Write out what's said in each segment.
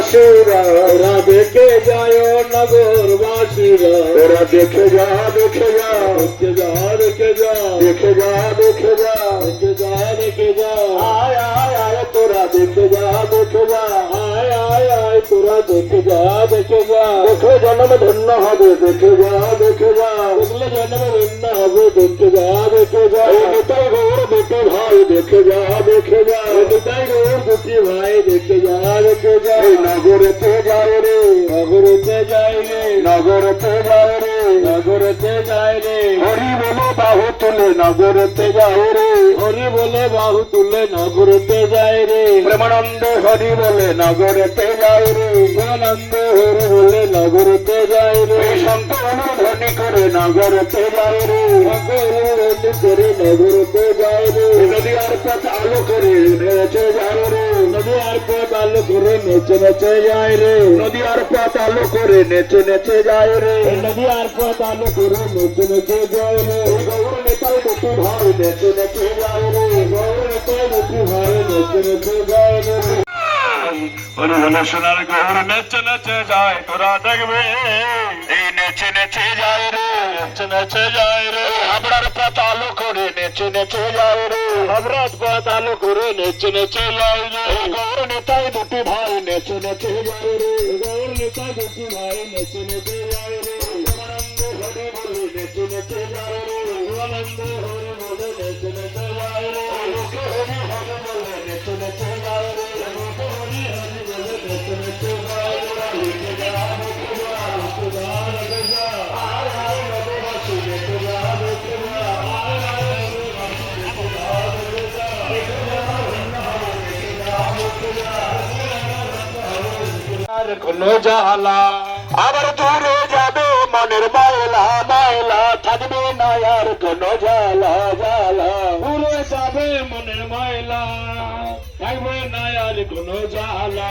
বাসীরা, ওরা দেখে যায় নগরবাসীরা, ওরা দেখে যা দেখে যা দেখে যা দেখে যা দেখে যা দেখে যা দেখে যা দেখে যা আয় আয় আয় তোরা দেখে যা দেখে যা আয় আয় আয় তোরা দেখে যা দেখে যা দেখে জন্ম ধন্য হবে দেখে যা দেখে যা দেখলে জন্ম ধন্য হবে দেখে যা দেখে যা নিতাই গৌর দুটি ভাই দেখে যা দেখে যা নিতাই গৌর দুটি ভাই দেখে যা দেখে যা নগরেতে যায় রে নগরেতে যায় রে নগরেতে যায় রে নগরেতে যায় রে হরি বলে বাহু তুলে নগরেতে যায় রে হরি বলে বাহু তুলে নগরেতে যায় রে প্রেমানন্দ হরি বলে নগরেতে যায় রে প্রেমানন্দ হরি বলে নগরেতে যায় রে সন্ত অনুধ্বনি করে নগরেতে যায় রে অনুধ্বনি করে নগরেতে যায় রে নদী আর পথ আলো করে নেচে যায় রে নদী আর পথ আলো করে নেচে নেচে যায় রে নদী আর পথ আলো করে নেচে নেচে যায় রে নদী আর পথ আলো করে নেচে নেচে যায় রে গৌর নেতাই দুটি ভাই নেচে নেচে যায় রে গৌর নেতাই দুটি ভাই নেচে নেচে যায় রে হরি হলে সোনার গৌর নেচে নেচে যায় তোরা দেখবে এই নেচে নেচে যায় রে নেচে নেচে যায় রে হাবড়ার পথ আলো করে নেচে নেচে যায় রে হাবড়ার পথ আলো করে নেচে নেচে যায় রে গৌর নেতাই দুটি ভাই নেচে নেচে যায় রে গৌর নেতাই দুটি ভাই নেচে নেচে যায় রে আনন্দ হরি বলে নেচে নেচে যায় রে আনন্দ হরি বলে নেচে নেচে যায় রে লোকে হরি হরি বলে নেচে নেচে যায় রে লোকে হরি হরি বলে নেচে নেচে যায় রে লিখে যা লিখে যা লিখে যা লিখে যা আয় আয় নববাসী লিখে যা লিখে যা আয় আয় নববাসী লিখে যা লিখে যা লিখে যা লিখে যা লিখে যা আর কোনো জ্বালা আবার দূরে যাবে মনের মায়লা মায়লা থাকবে না আর কোনো জ্বালা জ্বালা দূরে যাবে মনের মায়লা থাকবে না আর কোনো জ্বালা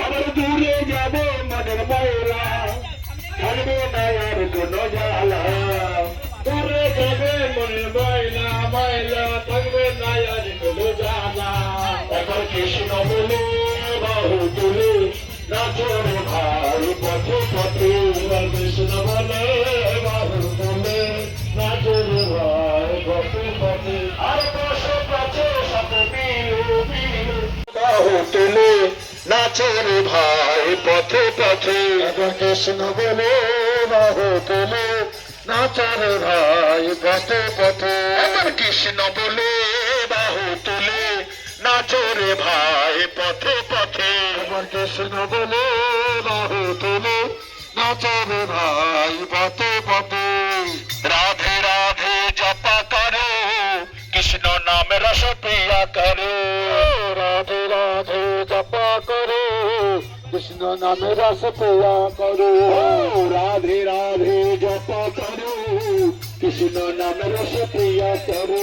আবার দূরে যাবে মনের মায়লা থাকবে না আর কোনো জ্বালা দূরে যাবে মনের মায়লা মায়লা থাকবে না আর কোনো জ্বালা এখন কৃষ্ণ বলে বাহু তুলে নাচর ভাই পথে পথে কৃষ্ণ বলে বাহু তুলে নাচর ভাই পথে পথে আর বসে পথে সাথে বিলু বিলু বাহু তুলে নাচর ভাই পথে পথে কৃষ্ণ বলে বাহু তুলে নাচর ভাই পথে পথে কৃষ্ণ বলে বাহু তুলে নাচরে ভাই পথে পথে কৃষ্ণ বলে বাহু তুলে নাচরে ভাই পথে পথে রাধে রাধে জপা করো কৃষ্ণ নাম রস প্রিয়া করো রাধে রাধে জপা করো কৃষ্ণ নাম রস প্রিয়া করো রাধে রাধে জপা করো কৃষ্ণ নাম রস প্রিয়া করো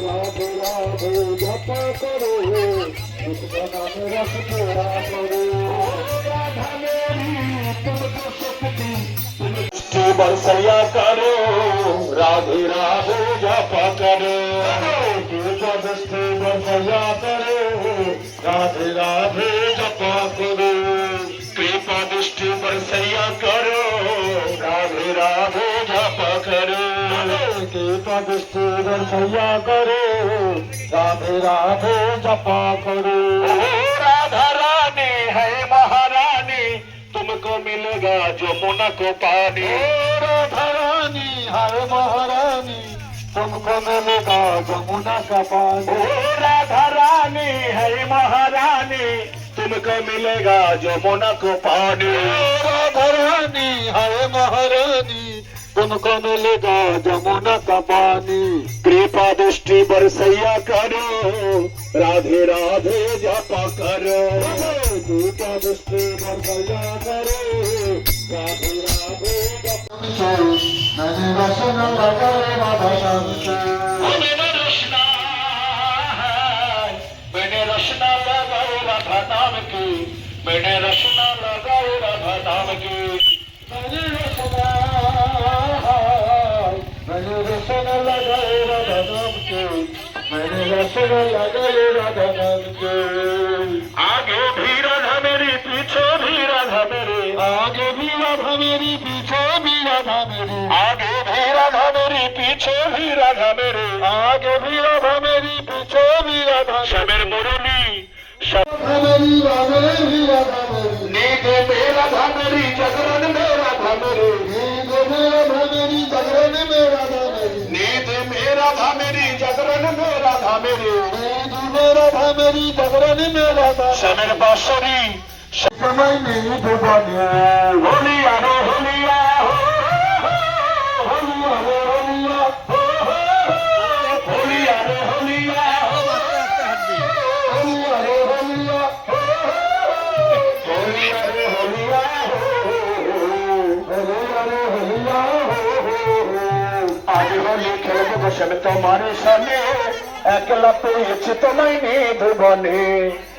রাধে রাধে জপা করো কৃষ্ণ নাম রস প্রিয়া করো রাধা मेरी तुमको शक्ति तुम बरसैया करो राधे राधे जपा करो दृष्टि बरसैया करो राधे राधे जपा करो कृपा दृष्टि बरसैया करो राधे राधे जपा करो कृपा दृष्टि बरसैया करो राधे राधे जपा करो राधा रानी है महारानी तुमको मिलेगा जमुना को पानी राधा रानी है महारानी तुमको मिलेगा जमुना का पानी राधा रानी है महारानी तुमको मिलेगा जमुना को पानी राधा रानी है महारानी तुमको मिलेगा जमुना का पानी कृपा दृष्टि बरसैया करो राधे राधे जपा करो कृपा दृष्टि बरसैया करो राधे राधे जपा मैंने रसन लगाए राधा श्याम के मैंने रचना लगाए राधा नाम की मैंने रचना लगाए राधा नाम की मैंने रसन लगाए राधा नाम के मैंने रसन लगाए राधा नाम के आगे भी राधा मेरी पीछे পিছে भी राधा मेरे आगे भी राधा मेरी पीछे भी राधा श्यामेर मुरली राधा मेरी राधा मेरी राधा मेरी नींद में राधा मेरी जागरण में राधा मेरी नींद में राधा मेरी जागरण में राधा मेरी नींद में राधा मेरी जागरण में राधा मेरी नींद में राधा मेरी जागरण में राधा श्यामेर बांसुरी समय नहीं डूबने होलिया रे होलिया होलिया रे होलिया होलिया रे होलिया होलिया रे होलिया होलिया रे होलिया होलिया रे होलिया आज होली खेलब बसब तुम्हारे सामने একলা পেয়েছি তোমায় নিধ বনে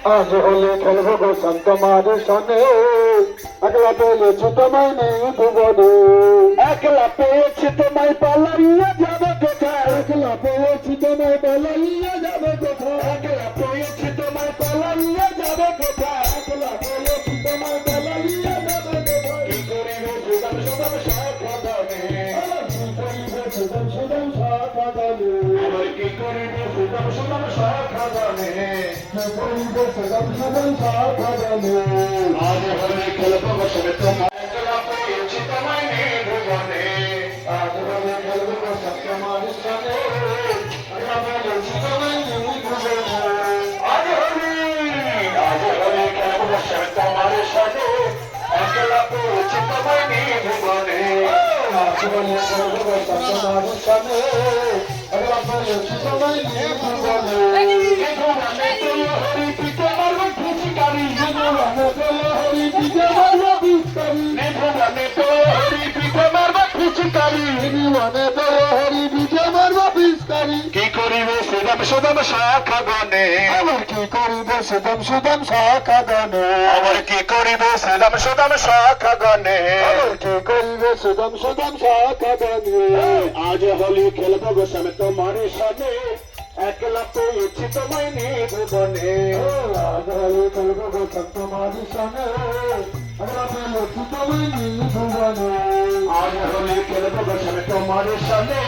आज होली खेलबो गो संत मारे सने अगला पेয়েছি তোমায় নেই ভুবনে একলা পেয়েছি তোমায় পালাইয়া যাবে কোথায় একলা পেয়েছি তোমায় পালাইয়া যাবে কোথায় একলা পেয়েছি তোমায় পালাইয়া যাবে কোথায় একলা পেয়েছি তোমায় পালাইয়া যাবে কোথায় কি করিবে সুদাম সুদাম শাখা দানে কি করিবে সুদম সুদম শাখা গানে আবার কি করিবে সুদাম সুদাম শাখা দানে কি করিবে সুদম সুদম শাখা গানে আজ হোলি খেলব বসব তোমায় একলা পেয়েছি তোমায় নিধ বনে आज होली खेलबो गो संत मारे सने अगला पेয়েছি তোমায় নেই ভুবনে আজ হোলি খেলব বসব তোমার সাথে একলা পেয়েছি তোমায় নিধ বনে জীবনে সর্বদা সন্তানের সামনে আল্লাহ পেয়েছি তোমায় নিয়ে ভুবনে হরি পিতে মারব খুশিকারী জীবনে তোলে হরি পিছে মারব বিস্তারি নিভুবনে তো হরি পিতে মারব খুশিকারী জীবনে তোলে হরি পিছে মারব বিস্তারি কি করিবে সুদাম সুদাম শাখা গনে আমার কি করিবে সুদম সুদম শাখা গানে আবার কি করিবে সুদাম সুদাম শাখা গনে আমার কি করিবে সুদম সুদম শাখা গানে আজ হোলি খেলব গোসাম তোমার সামনে একলা পেয়েছি তোমায় নিধ বনে আজ হলি খেলবো গো সন্ত মারি সামনে আল্লাহ পেয়েছি তোমায় নিয়ে ভুবনে আজ হোলি খেলব গোসাম তোমার সামনে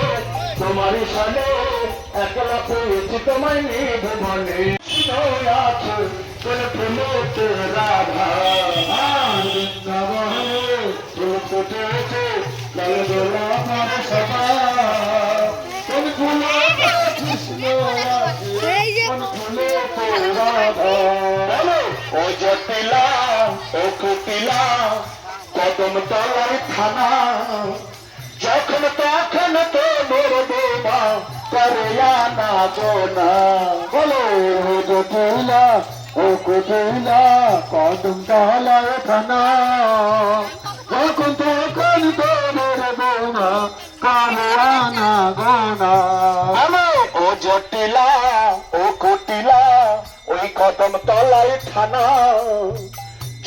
একলা পেয়েছি তোমায় নিধ বনে আছে কোন প্রেমতে রাধা বৃন্দাবনে ফুল ফুটেছে লাল গোলাপের সভা কোন ফুলে কৃষ্ণ আছে কোন ফুলে রাধা ও জটিলা ও কুটিলা কদম তলার থানা যখন তখন তো মোর বোমা করে আনা গোনা বলো জটিলা ও কুটিলা কদম তলায় খানা যখন তখন তোর বোনা কালিয়ানা গোনা হ্যালো ও জটিলা ও কুটিলা ওই কদম তলায় থানা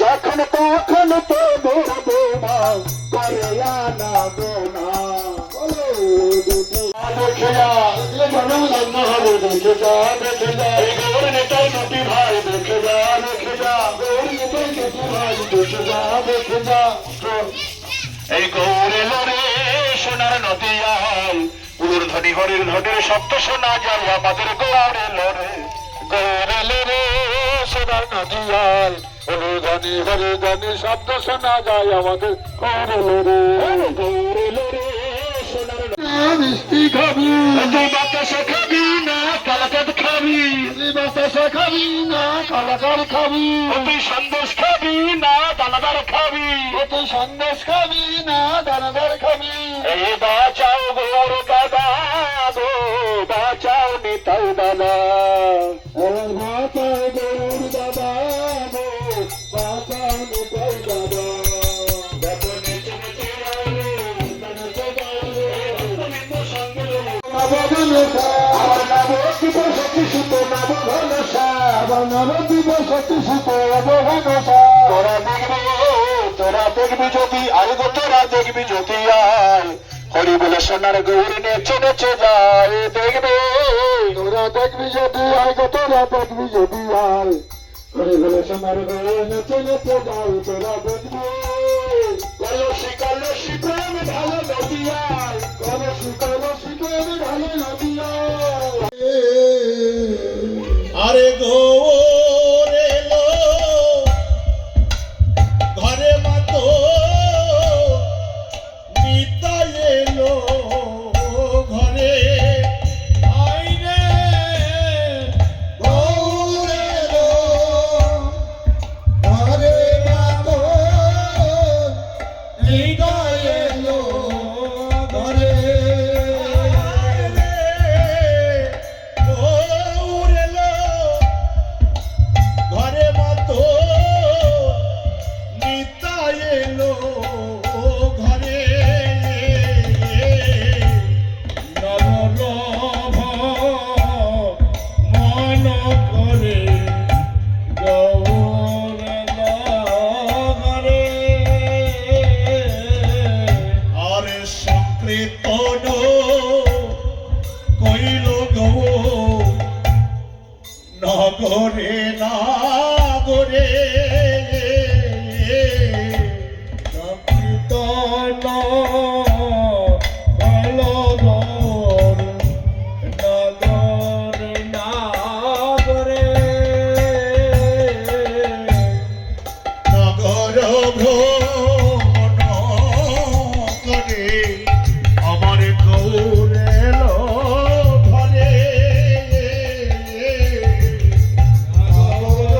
যখন তখন তো মোর বোমা করে আনা গোনা বলো জটিলা দেখে যা জানো লগ্ন হবে দেখে যা এই গৌর নেতাই দুটি ভাই দেখে যা দেখে যা এই গৌরে লরে সোনার নদিয়াল উলুর ধ্বনি হরির ধ্বনির শব্দ শোনা যায় আমাদের গৌরে লরে সোনার নদিয়াল হরিধানি হরিধানি শব্দ শোনা যায় আমাদের গৌরে লরে সোনার মিষ্টি খাবি তুই বাতাসে খাবি না কালাকাত খাবি বাতাসা খাবি না কালাকার খাবি তুই সন্দেশ খাবি না দানাদার খাবি তুই সন্দেশ খাবি না দানাদার খাবি এই বাঁচাও গৌর দাদা গো বাঁচাও নিতাই দাদা বাঁচাও গৌর দাদা গো বাঁচাও নিতাই দাদা তোরা দেখবি যদি আরে গো তোরা দেখবি যদি আয় হরি বলে সোনার গৌরী নেচে নেচে যায় দেখবে তোরা দেখবি যদি আয় গো তোরা দেখবি যদি আয় হরি বলে সোনার গৌরী নেচে নেচে যায় তোরা দেখবি কলসি কলসি প্রেম ঢালো নদিয়ায় কলসি কলসি প্রেম ঢালো নদিয়ায় আরে গৌর এলো ঘরে মাতো নিতাই এলো ঘরে আইরে গৌর এলো ঘরে মাতো নিতাই এলো ঘরে গৌর এলো ঘরে মাতো নিতাই এলো ঘরে নবরভ মন করে গৌর এলো ঘরে আর সংকীর্তন কইল গৌর নগরে নাগরে সংকীর্তন কইল গৌর নগরে নাগরে নগর ভ্রমণ করে আমার গৌর এলো ঘরে নগর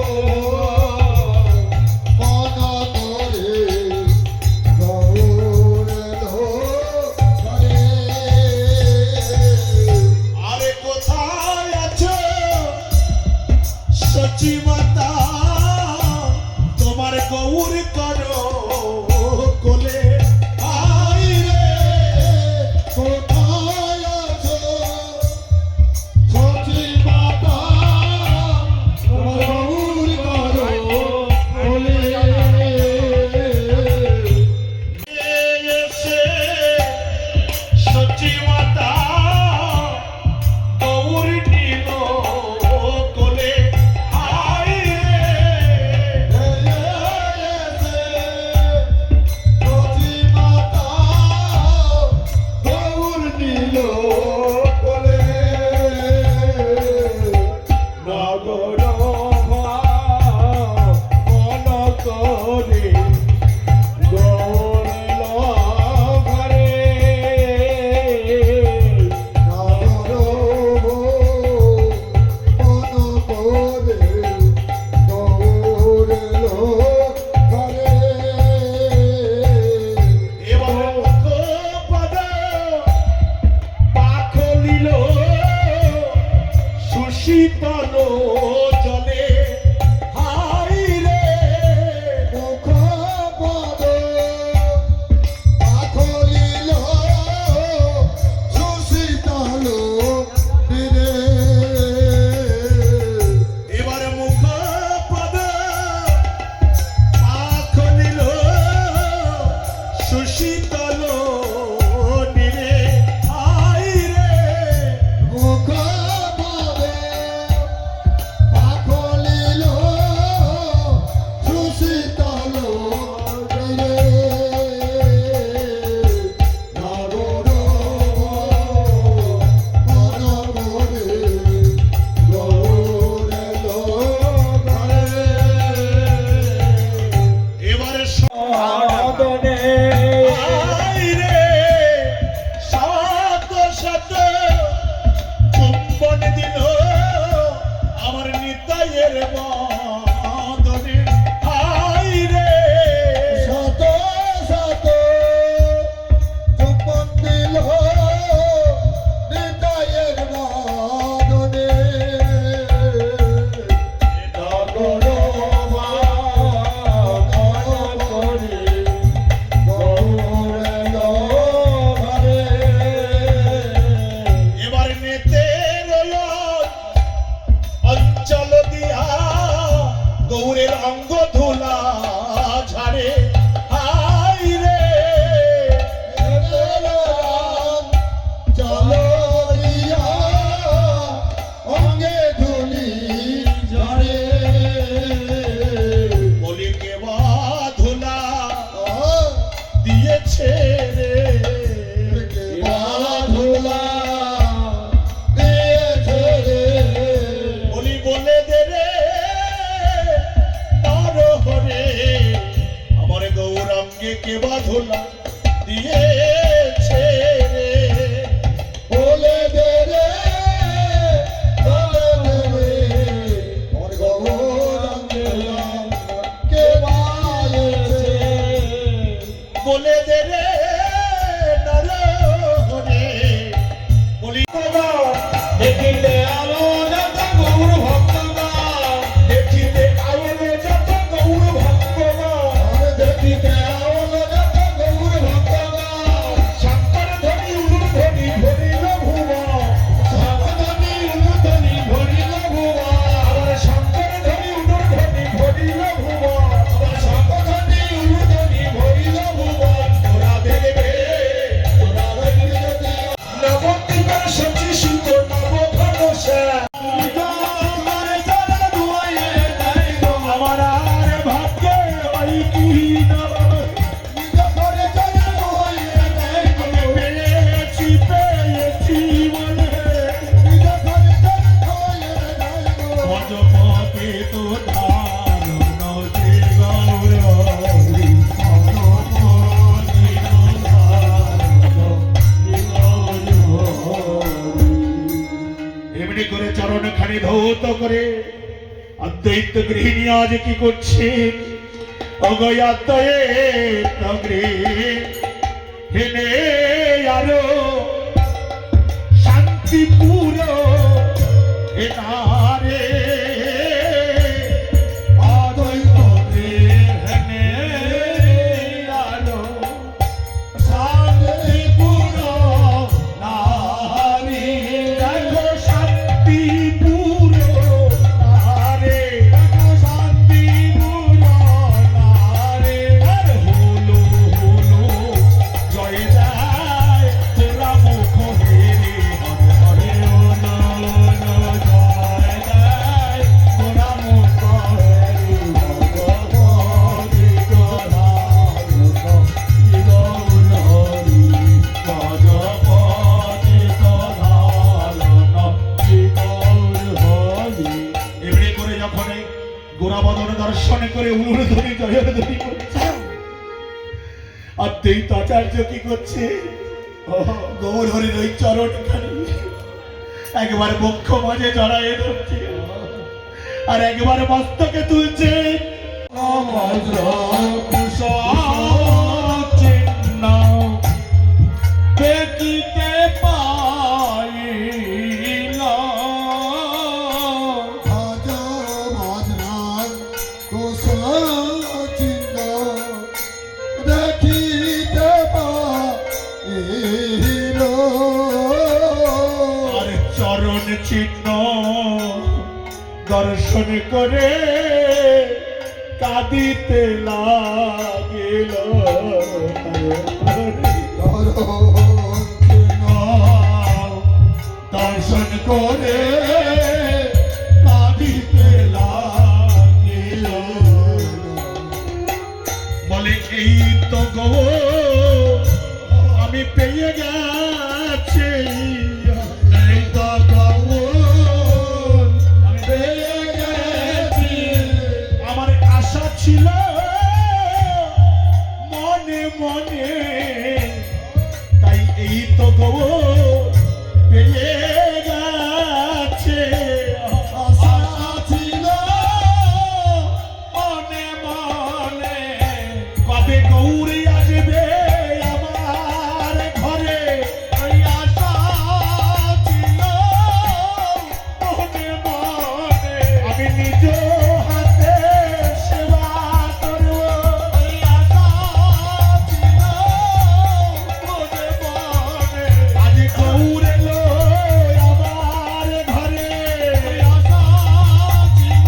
কে বাঁধলা দিয়েছে রে বলে দে রে বলে দে রে মোর গৌরাঙ্গে কে বাঁধেছে বলে দে রে নরহরে বলি বাবা দেখিতে আলো যত গৌর ভক্তগণ দেখিতে আলো যত গৌর ভক্তগণ দেখিতে আলো যত গৌর ভক্তগণ শঙ্কর ধ্বনি উলুধ্বনি ভরিল ভুবন শঙ্কর ধ্বনি উলুধ্বনি ভরিল ভুবন আবার শঙ্কর ধ্বনি উলুধ্বনি ভরিল ভুবন আবার শঙ্কর ধ্বনি উলুধ্বনি ভরিল ভুবন তোরা দেখবে তোরা দেখবে নবদ্বীপের সচি সুন্দর নবঘনশ্যা আমার আর ভাগ্যে ওই কি পেয়েছি পেয়েছি বলে ভজপতি তো ধারণ যে গৌরী এমনি করে চরণ খানি ধৌত করে অদ্বৈত গৃহিণী আজ কি করছে অগয়াদ্বৈত গৃহিণী আরো শান্তিপুর এনারে অদ্বৈত গৃহিণী আরো শান্তিপুর নারী দেখো শান্তিপুর নারে দেখো শান্তিপুর নারে আর হলো হলো জয় যায় তোরা মুখ হেরে হরে হরে জয় যায় তোরা মুখ হেরে ভগবতী তোরা এমনি করে যখন গোরাবদন দর্শন করে উলুধ্বনি জয়ধ্বনি করছে অদ্বৈত আচার্য কি করছে গৌর হরির ওই চরণ খানি একবার বক্ষ মাঝে জড়ায়ে ধরছে আর একবার মস্তকে তুলছে চিহ্ন দেখিতে পাইল আর চরণ চিহ্ন দর্শন করে কাঁদিতে লাগিল দর্শন করে কাঁদিতে লাগিল বলে এই তো গো আমি পেয়ে গেছি এই তো গো আমি পেয়ে গেছি আমার আশা ছিল মনে মনে তাই এই তো গো পেয়ে গেছে আশা ছিল মনে মনে কবে গৌরী আসবে আমার ঘরে ওই আশা ছিল মনে মনে আমি নিজ হাতে সেবা করব ওই আশা ছিল মনে মনে আজ গৌর এলো আমার ঘরে ওই আশা ছিল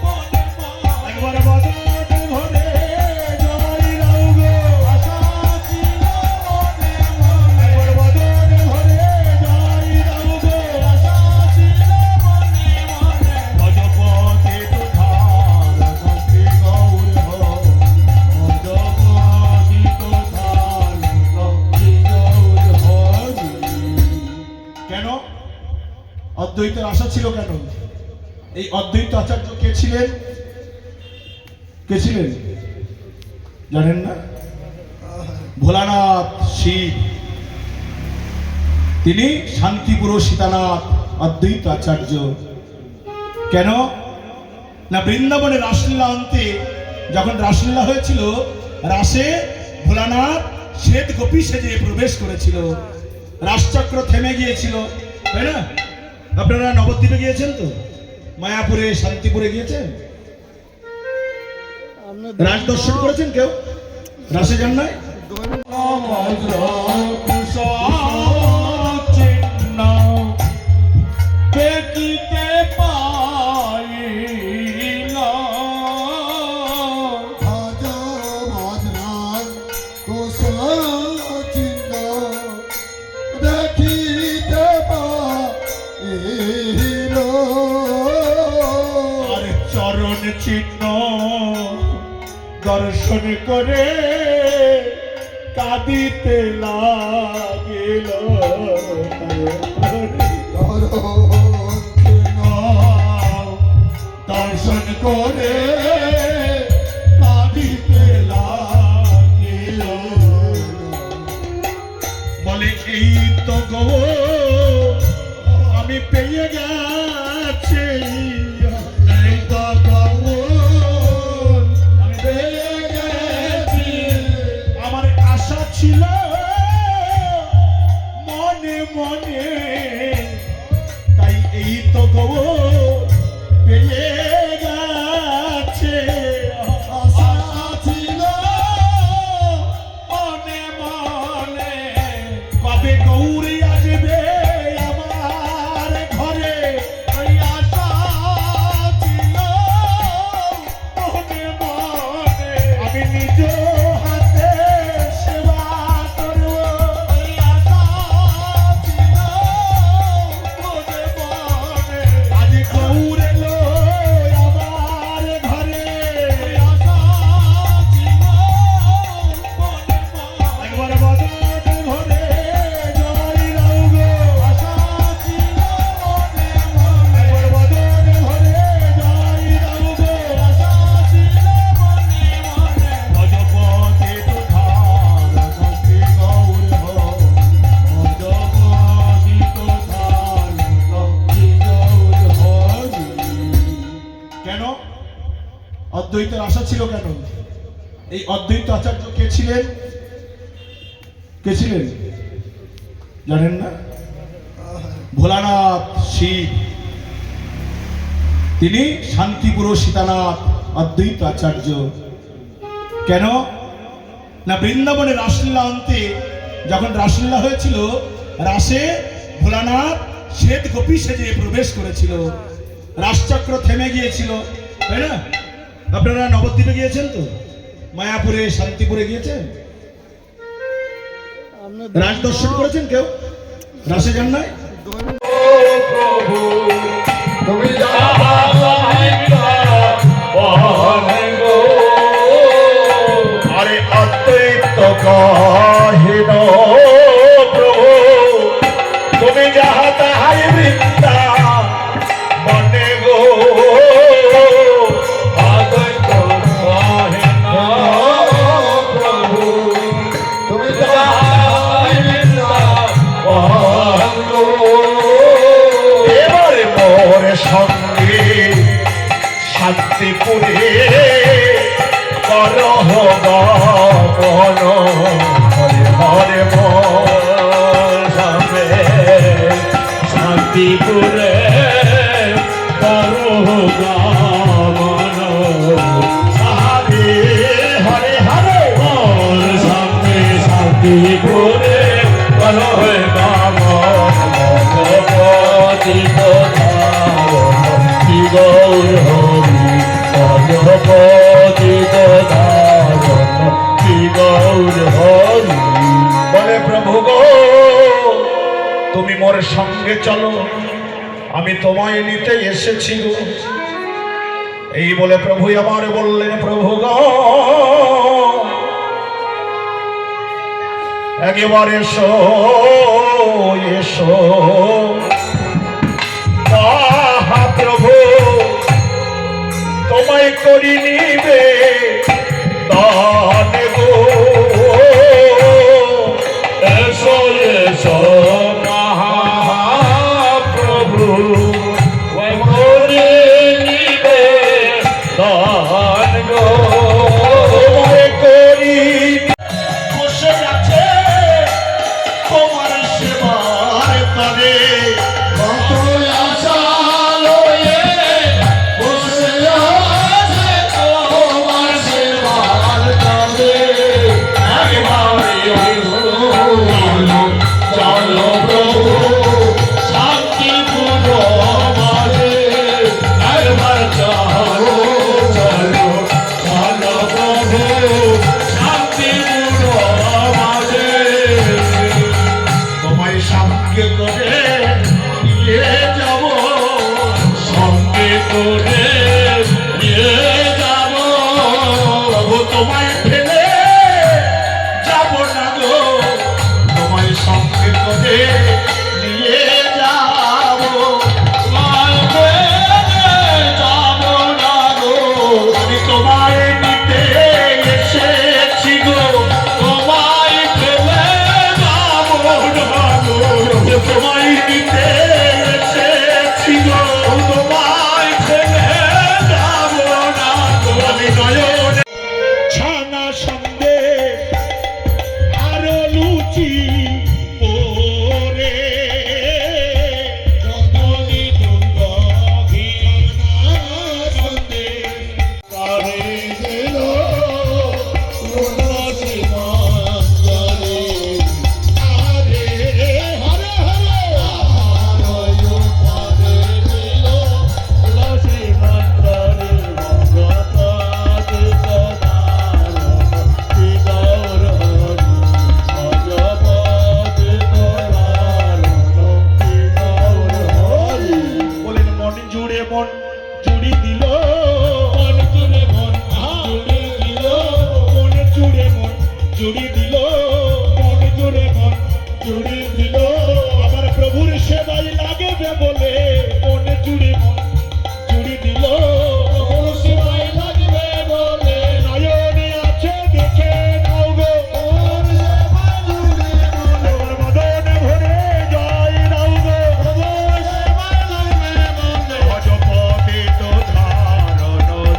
মনে মনে একবার বদন ভরে জয় রাও গো আশা ছিল মনে মনে একবার বদন ভরে জয় রাও গো আশা ছিল মনে মনে ভজপতি তুধার গতি গৌর হো ভজপতি তুধার গতি গৌর হরি কেন অদ্বৈতের আশা ছিল কেন এই অদ্বৈত আচার্য কে ছিলেন জানেন না? ভোলানাথ শিব, তিনি শান্তিপুর সীতানাথ অদ্বৈত আচার্য। কেন না, বৃন্দাবনে রাসলীলা অন্তে যখন রাসলীলা হয়েছিল, রাসে ভোলানাথ শ্বেত গোপী সেজে প্রবেশ করেছিল, রাসচক্র থেমে গিয়েছিল, তাই না? আপনারা নবদ্বীপে গিয়েছেন তো, মায়াপুরে, শান্তিপুরে গিয়েছেন, রাস দর্শন করেছেন কেউ? রাসে যান নাই? দেখিতে পাইলা ভাজা ভাজনার কুশচিহ্ন দেখিতে পাইল। আর চরণ চিহ্ন দর্শন করে কাঁদিতে লাগিল। দর্শন করে কাঁদিতে লাগিল। বলে এই তো গো আমি পেয়ে গেছি, এই তো গো আমি পেয়ে গেছি। আমার আশা ছিল মনে মনে, তাই এই তো গো পেয়ে গেছে। আশা ছিল মনে মনে, কবে গৌরী আসবে আমার ঘরে, ওই আশা ছিল মনে মনে। আমি নিজ হাতে সেবা করব, ওই আশা ছিল মনে মনে। আজ গৌর এলো আমার ঘরে। ওই আশা ছিল মনে মনে। একবার বদন ভরে জয় রাও গো, আশা ছিল মনে মনে। একবার বদন ভরে জয় রাও গো। আশা ছিল মনে মনে। ভজপতি তুধার ভক্তি গৌর হো, ভজপতি তুধার ভক্তি গৌর হরি। কেন অদ্বৈতের আশা ছিল? কেন এই অদ্বৈত আচার্য কে ছিলেন? কে ছিলেন জানেন না? ভোলানাথ শিব, তিনি শান্তিপুর সীতানাথ অদ্বৈত আচার্য। কেন না, বৃন্দাবনে রাসলীলা অন্তে যখন রাসলীলা হয়েছিল, রাসে ভোলানাথ শ্বেত গোপী সেজে প্রবেশ করেছিল, রাসচক্র থেমে গিয়েছিল, তাই না? আপনারা নবদ্বীপে গিয়েছেন তো, মায়াপুরে, শান্তিপুরে গিয়েছেন, রাস দর্শন করেছেন কেউ? রাসে যান নাই? তুমি আরে অদ্বৈত কাহিন প্রভু, তুমি যাহা তাহাই বৃন্দা মনে গো। অদ্বৈত কাহিন প্রভু তুমি এবারে মোর সঙ্গে শান্তিপুরে করহ গমন, হরে হরে মোর সঙ্গে শান্তিপুরে করহ গমন। হরে হরে হরে মোর সঙ্গে শান্তিপুরে করহ গমন, ভগবতী কি গৌর হরি, ভগবতী কি গৌর হরি। বলে প্রভু গো তুমি মোর সঙ্গে চলো, আমি তোমায় নিতে এসেছি গো। এই বলে প্রভু আমার বললেন, প্রভু গো একবার এসো এসো। মহাপ্রভু তোমায় করি নিবে দান আমার গো তোমায় করি বসে আছে তোমার সেবার তরে কত আশা লয়ে বসে আছে তোমার সেবার তবে একবারে চলো প্রভু শান্তিপুর মাঝে একবার চলো চলো চলো প্রভু শান্তিপুর মাঝে তোমায় সঙ্গে করে নিয়ে যাব সঙ্গে করে নিয়ে যাব প্রভু তোমায় ফেলে যাব না গো তোমায় সঙ্গে করে নিয়ে যাব যাব না গো আমি তোমায় নিতে এসেছি গো তোমায় ফেলে যাব না গো তোমায় নিতে এসেছি গো তোমায় ফেলে যাব না গো আমি নয়নে ছানা সন্দেশ আরো লুচি ওরে জননী দুর্গা ঘিনা সন্দেশ কারে দিল তুলসী মঞ্জরে আরে হরে হরে আহারয় পরে দিল তুলসী মঞ্জরে ভগবত গদার বিদর হরি ভগবত গদার বিদর হরি বলেন মন জুড়ে মন জুড়ি দিল মন জুড়ে মন জুড়ে দিল মন জুড়ে মন জুড়ি দিল মন জুড়ে মন জুড়ে দিল আমার প্রভুর সেবাই লাগবে বলে মন জুড়ে মন জুড়ি দিল ওর সেবায় লাগবে বলে নয়নে আছে দেখে নাও গো ওর সেবায় জুড়ে মনে আমার মদন ভরে যায় নাও গো ওর সেবায় লাগবে মনে ভজপতি তো ধারণ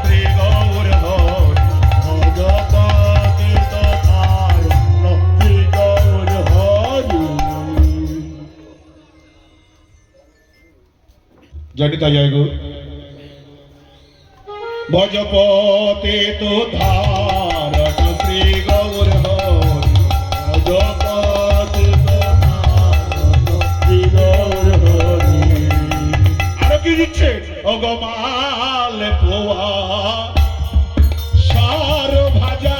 শ্রী গৌর হরি ভগবতী তথার লক্ষ্মী গৌর হরি জনিতা জয় গো ভজপতি তো ধারণ শ্রী গৌর হরি ভগবতী তথার লক্ষ্মী গৌর হরি আরো কি দিচ্ছে অগমাল পোয়া সার ভাজা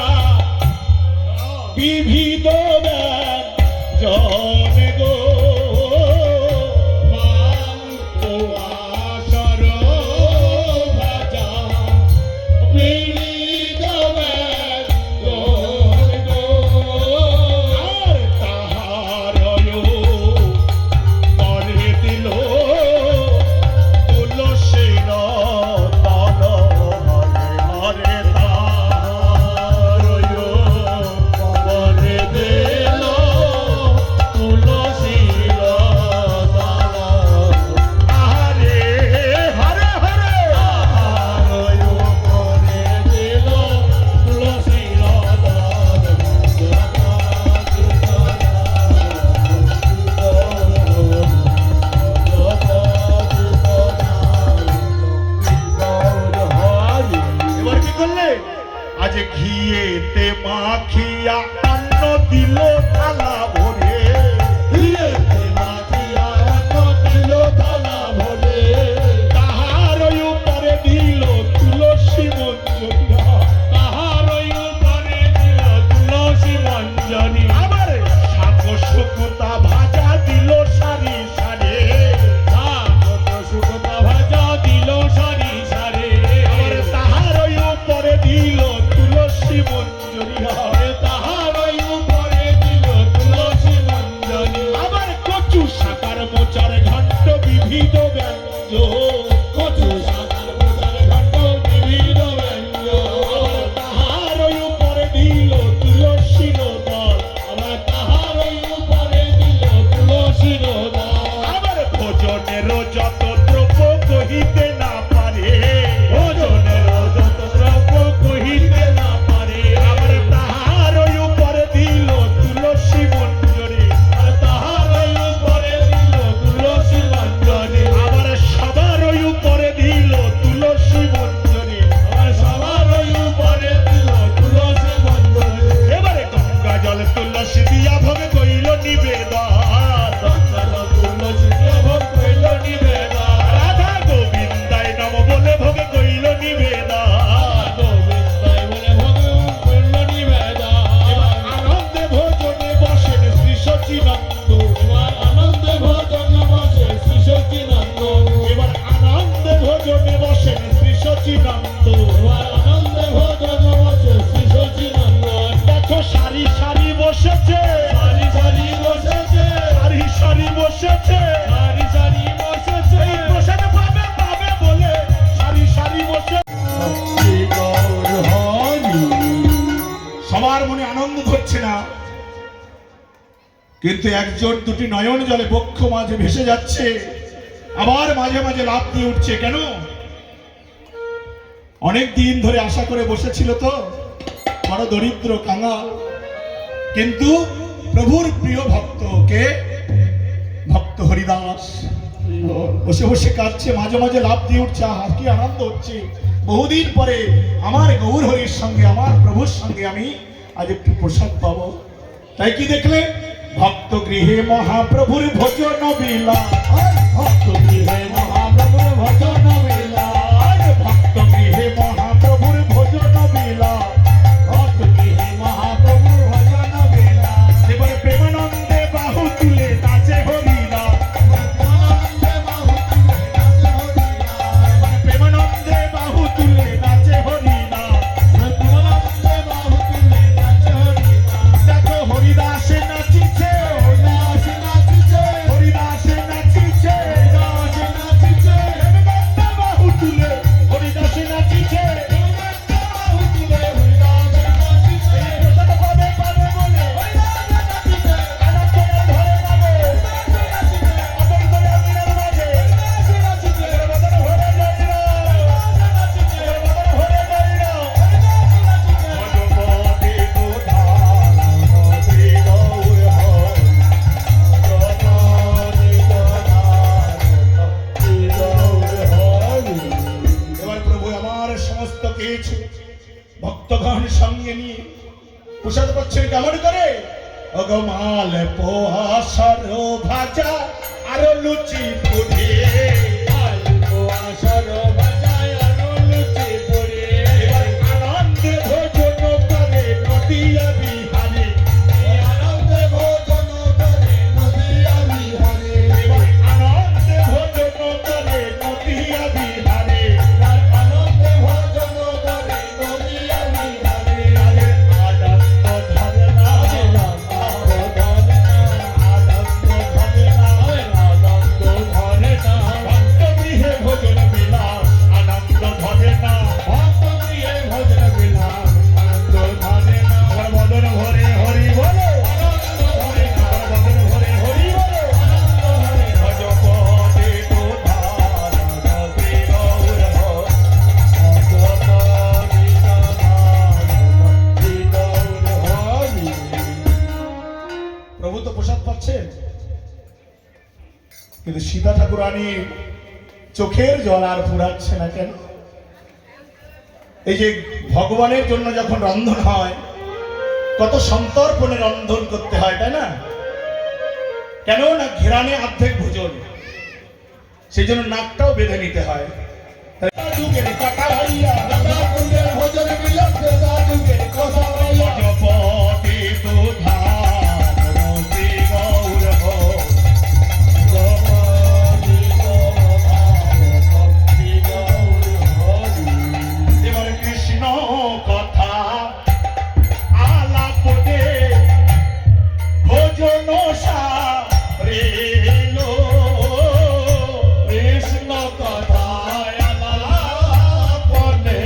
বিবিধ জন গো মান তোয়াশর ভাজা বিবিধ ব্যঞ্জন গো আর তাহার করে দিল তুলসীর তল হরে হরে তাহার করে দিল তুলসীর দল আরে হরে হরে আহারয় করে দিল তুলসীর দল ভগবতী এবার কি করলে আজ ঘিয়েতে মাখিয়া অন্ন দিল থালা ভরে তাহার উপরে দিল তুলসী মঞ্জরিয়া আবার শাক শুকুতা ভাজা দিল সারি সারে আবার তাহার উপরে দিল তুলসী মঞ্জরিয়া আবার কচু শাকার মোচার ঘণ্ট বিবিধ ব্যঞ্জন তাহার উপরে দিল তুলসীর দল আবার ভোজনের যত দ্রব্য কহিতে না পারে ভোজনের যত দ্রব্য কিন্তু একজন দুটি নয়ন জলে বক্ষ মাঝে ভেসে যাচ্ছে, আবার মাঝে মাঝে লাফ দিয়ে উঠছে। কেন? অনেক দিন ধরে আশা করে বসেছিল তো, বড় দরিদ্র কাঙাল, কিন্তু প্রভুর প্রিয় ভক্ত কে? ভক্ত হরিদাস বসে বসে কাঁদছে, মাঝে মাঝে লাফ দিয়ে উঠছে। আহা, কি আনন্দ হচ্ছে! বহুদিন পরে আমার গৌর হরির সঙ্গে, আমার প্রভুর সঙ্গে আমি আজ একটু প্রসাদ পাবো। তাই কি দেখলে? ভক্ত গৃহে মহাপ্রভুর ভোজন বিলাস, ভক্ত গৃহে মহাপ্রভুর ভোজন বিলাস, ভক্ত গৃহে মহাপ্রভুর ভোজন বিলাস, ভক্ত গৃহে মহাপ্রভুর ভোজন বিলাস। এবার প্রেমানন্দে বাহু তুলে নাচে হরিদাস, প্রেমানন্দে বাহু তুলে নাচে হরিদাস, দেখো হরিদাসে নাচিছে, হরিদাসে নাচিছে, বাহু তুলে হরিদাসে নাচিছে। এবার প্রভু আমার সমস্ত কিছু ভক্তগণ সঙ্গে নিয়ে প্রসাদ পাচ্ছেন কেমন করে? অগমাল পোহা সর ভাজা আরো লুচি পুড়ে, এবার আনন্দে ভোজন করে নদিয়া বিহারে, এবার আনন্দে ভোজন করে নদিয়া বিহারে, আনন্দ ধরে না, ভক্ত গৃহে ভোজন বিলাস, আনন্দ ধরে না, ভক্ত গৃহে ভোজন বিলাস, আনন্দ ধরে না। আবার বদন ভরে হরি বলো, আনন্দ ধরে না, আবার বদন ভরে হরি বলো, আনন্দ ধরে না। ভজপতি তোধার ভক্তি গৌর হো, ভজপতি তোধার ভক্তি গৌর হরি। প্রভু তো প্রসাদ পাচ্ছেন, কিন্তু সীতা ঠাকুরানী চোখের জল আর ফুরাচ্ছে না কেন? এই যে ভগবানের জন্য যখন রন্ধন হয়, কত সন্তর্পণে রন্ধন করতে হয়, তাই না? কেন না ঘেরানে অর্ধেক ভোজন, সেই জন্য নাকটাও বেঁধে নিতে হয়। যুগের কথা ভাইয়া, ভোজন বিলাসে যুগের কথা ভাইয়া, ভজপতি তোধার ভক্তি গৌর হো, এবার কৃষ্ণ কথা আলাপনে ভোজন সারেলো, কৃষ্ণ কথা আলাপনে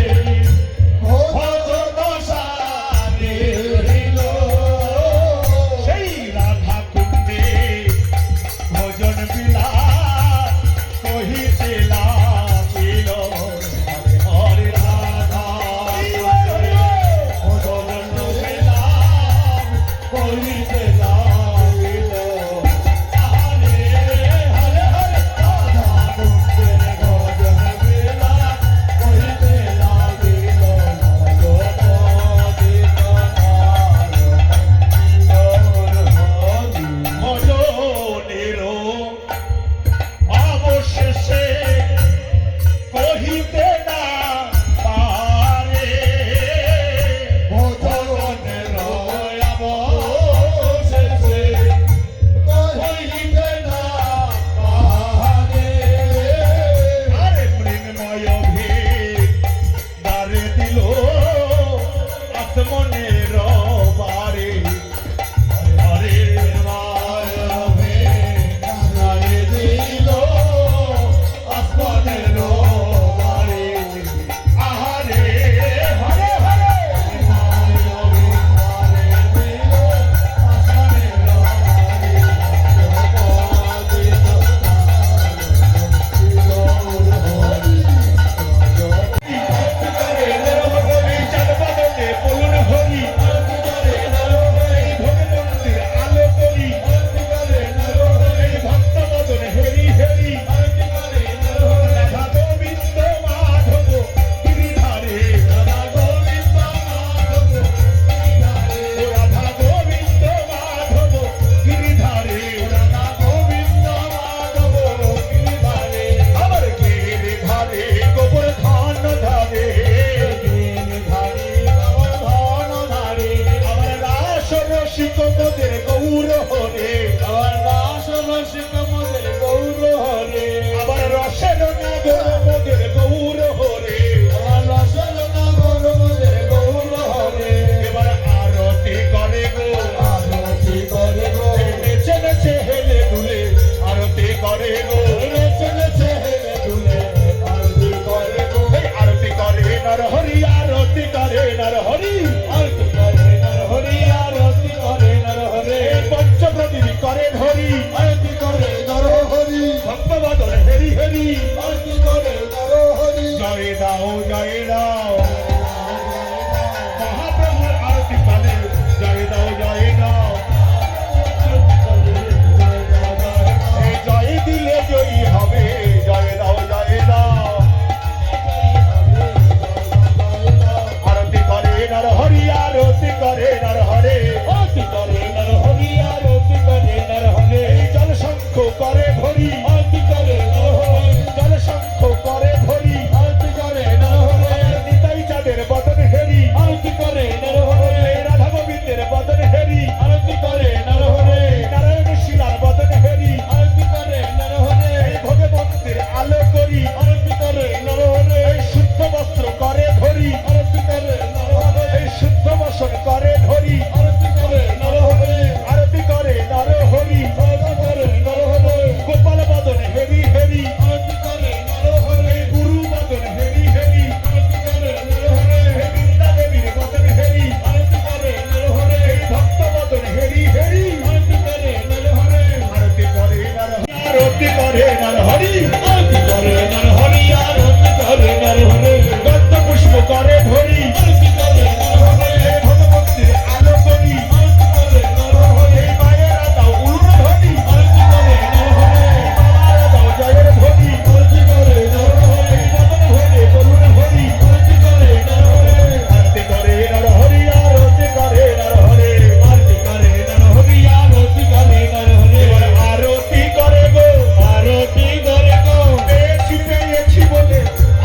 নর হরি আরতি করে নর হরে আরতি করে নর হরি আরতি করে নর হরে এই জল শঙ্খ করে ভরি আরতি করে নর হরে জল শঙ্খ করে ভরি আরতি করে নর হরে নিতাই চাঁদের বদন হেরি আরতি করে নর হরে এই রাধা গোবিন্দের বদন হেরি আরতি করে নর হরে নারায়ণ শিলার বদন হেরি আরতি করে নর হরে এই ভোগে মন্দির আলো করি আরতি করে নর হরে এই শুদ্ধ বস্ত্র করে ধরি আরতি করে নর হরে এই শুদ্ধ বসন করে ধরি আরতি করে নর হরে আরতি করে নর হরি আরতি করে নর হরে গোপাল বদন হেরি হেরি আরতি করে নর হরে গুরু বদন হেরি হেরি আরতি করে নর হরে এই বৃন্দা দেবীর বদন হেরি আরতি করে নর হরে এই ভক্ত বদন হেরি হেরি আরতি করে নর হরে আরতি করে নর আরতি করে নর হরি আরতি করে নর হরি আরতি করে নর হরে দত্ত পুষ্প করে ধরি আরতি করে নর হরে এই ভোগ মন্দির আলো করি আরতি করে নর হরে এই মায়েরা দাও উলুর ধ্বনি আরতি করে নর হরে বাবারা দাও জয়ের ধ্বনি আরতি করে নর হরে এই মদন হরে বলুন হরি আরতি করে নর হরে আরতি করে নর হরি আরতি করে নর হরে আরতি করে নর হরি আরতি করে নর হরে আরতি করে গো আরতি করে গো পেয়েছি বলে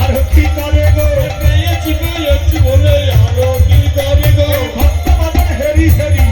আরতি করে গো পেয়েছি বলে আরতি করে গো ভক্ত মদন হেরি হেরি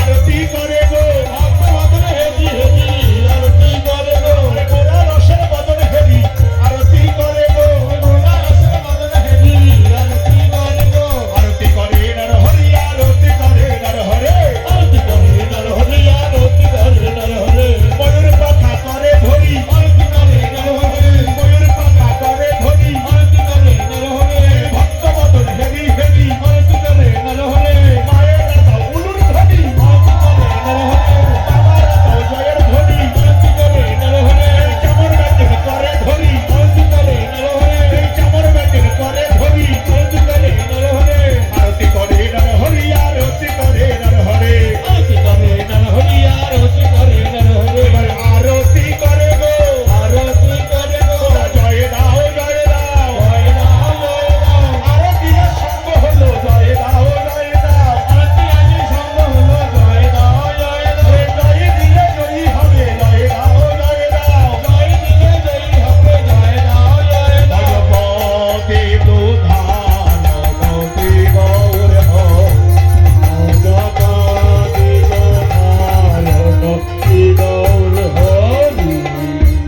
আরতি করে গো ভক্তবাদন হেজি হেজি আরতি করে গো গোরা রসের বদন হেরি আরতি করে গো গোলা রসের মদন হেজি আরতি করে গো আরতি করে নর হরি আরতি করে নর হরে আরতি করে নর হরি আরতি করে নর হরে ময়ূর পাখা করে ধরি আরতি করে নর হরে ময়ূর পাখা করে ধরি আরতি করে নর হরে ভক্ত মদন হেরি হেরি আরতি করে নর হরে মায়েরা দাও উলুর ধ্বনি আরতি করে নর হরে বাবারা দাও জয়ের ধ্বনি আরতি করে নর হরে এই চামর ব্যাটিং করে ধরি আরতি করে নর হরে এই চামর ব্যাটিং করে ধরি আরতি করে নর হরে আরতি করে নর হরি আরতি করে নর হরে আরতি করে নর হরি আরতি করে নর হরে এবার আরতি করে গো আরতি করে গো জয় দাও জয় দাও জয় রাম জয় রাম আরতির সঙ্গ হলো জয় দাও জয় দাও আরতি আজি সঙ্গ হলো জয় দাও জয় দাও জয় দিলে জয়ী হবে জয় দাও জয় দাও জয় দিলে জয়ী হবে জয় দাও জয় দাও ভগবতী দুধান গতি গৌর হো জগতি গোপাল ভক্তি গৌর হরি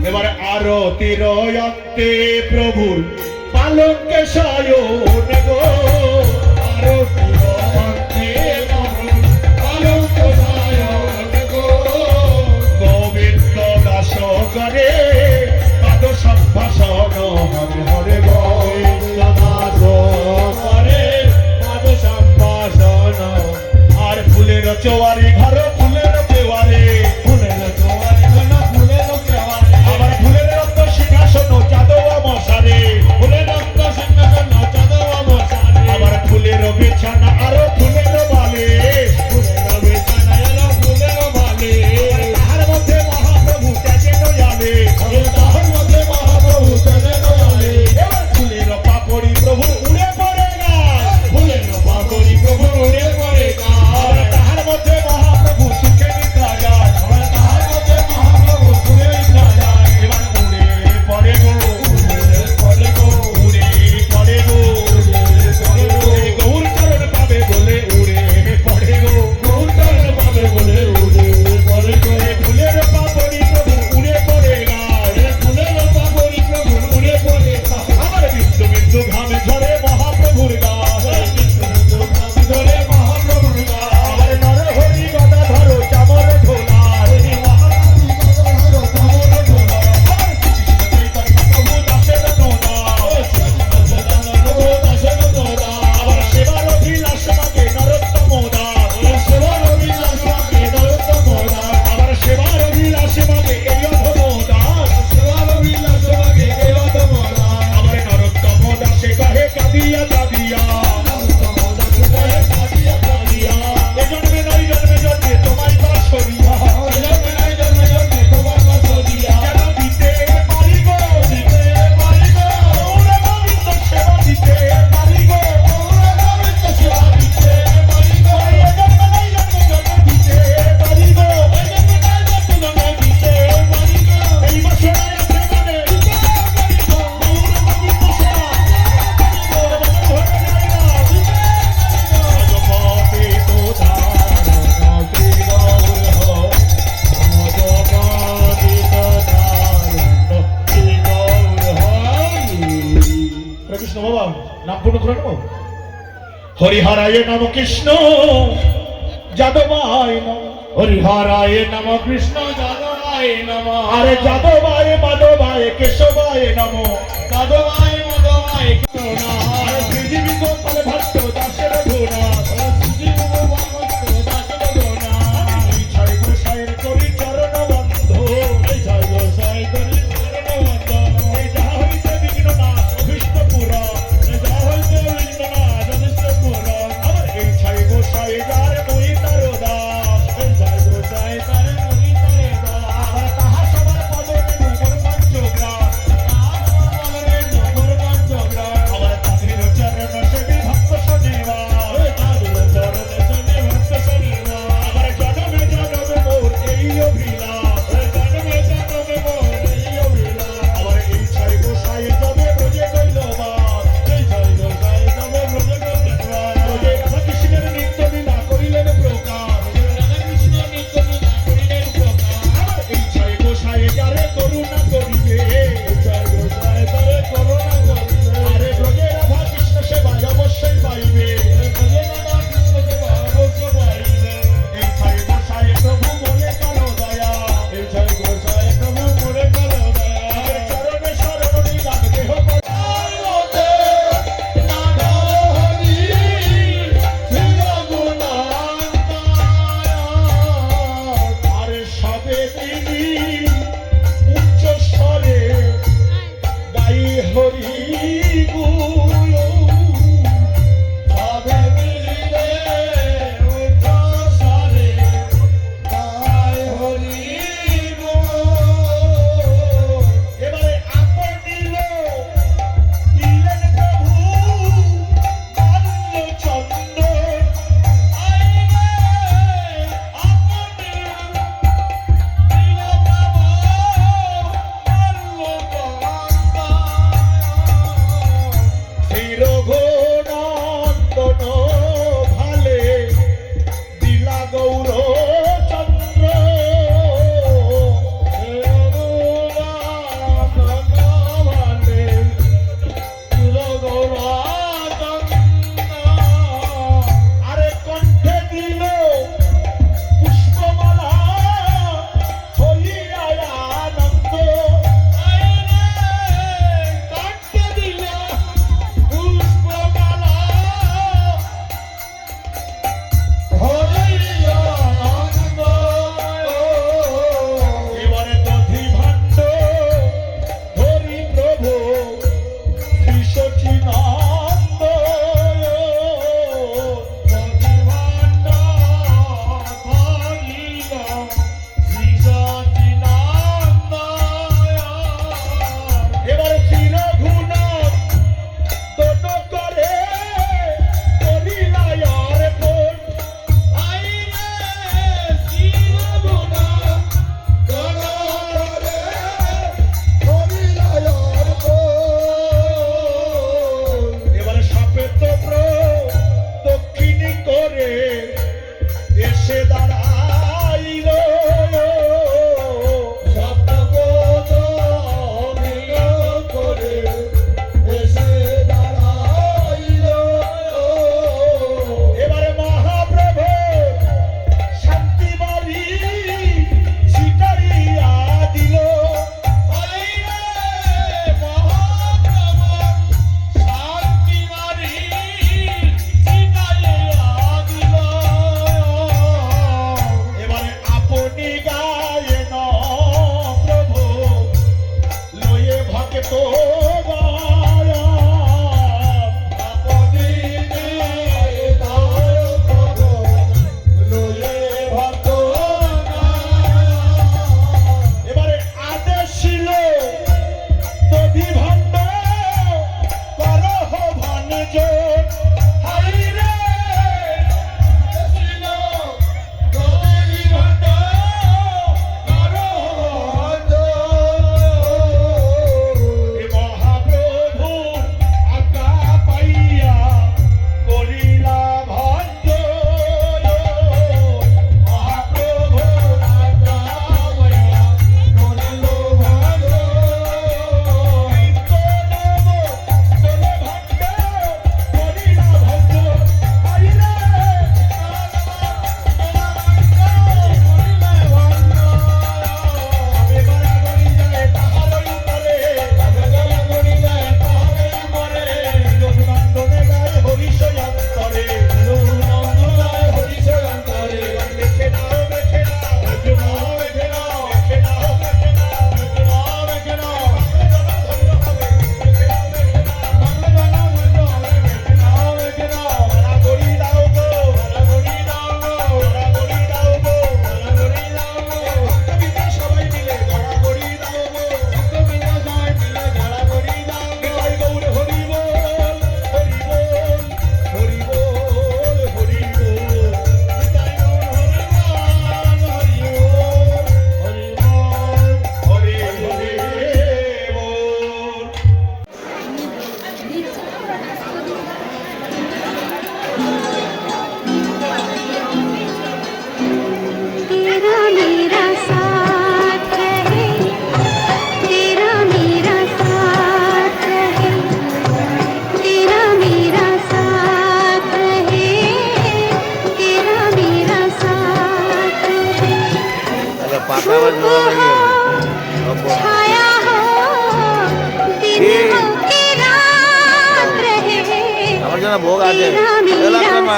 এবারে আরতি রয়ন্তে প্রভুর পালঙ্কে শয়ন গো আরতি রয়ন্তে প্রভুর পালঙ্কে শয়ন গো গোবিন্দ দাস করে পাদ সম্ভাষণ হরে হরে গোবিন্দ দাস করে পাদ সম্ভাষণ আর ফুলের চোয়ারি ঘর ফুলের দেওয়ারে ফুলের জোয়ারে ঘন ফুলের কেওয়ারে আবার ফুলের রক্ত সিংহাসন চাঁদও মশারে ফুলের রক্ত সিংহাসন চাঁদও মশারে আবার ফুলের বিছানা আরো ফুলের বালে ফুলের বিছানায় এলো ফুলের বালে তাহার মধ্যে মহাপ্রভু ত্যাগেন যাবে তাহার মধ্যে মহাপ্রভু চলে গেলে এবার ফুলের পাপড়ি প্রভু উড়ে পড়ে গায় ফুলের পাপড়ি প্রভু উড়ে পড়ে আবার গায় তাহার মধ্যে মহাপ্রভু হরিহরায় নম কৃষ্ণ যাদবায় নম। হরিহরায় নম কৃষ্ণ যাদবায় নম। আরে যাদবায় মাধবায় কেশবায় নম। যাদবায় মাধবায় কৃষ্ণ। আরে পৃথিবী গোপাল ভট্ট দাসের ধুনাথ। এই ছয় গোসাইয়ের করি চরণ বন্ধ। এই যাহা হইতে বিঘ্ন নাশ অভীষ্ট পুরা। আবার এই ছয় গোসাই যার মই তার দাস। আবার তাহা সবার পদে নম্বর পঞ্চগ্রাম। আবার তাকে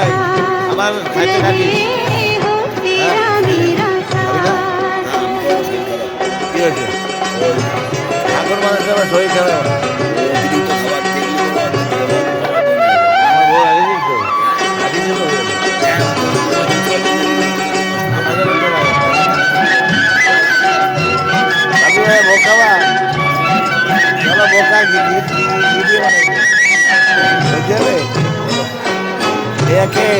ভাই আমার খাইতে থাকি কি হয়েছে ঠাকুর মানুষের আমার শরীর খারাপ আমার বউ আগেছিস তো আগেছিস তো আপনি ভাই ভোগ খাবা চলো ভোগ খাই ভিডিও বানাইছে বুঝলে একে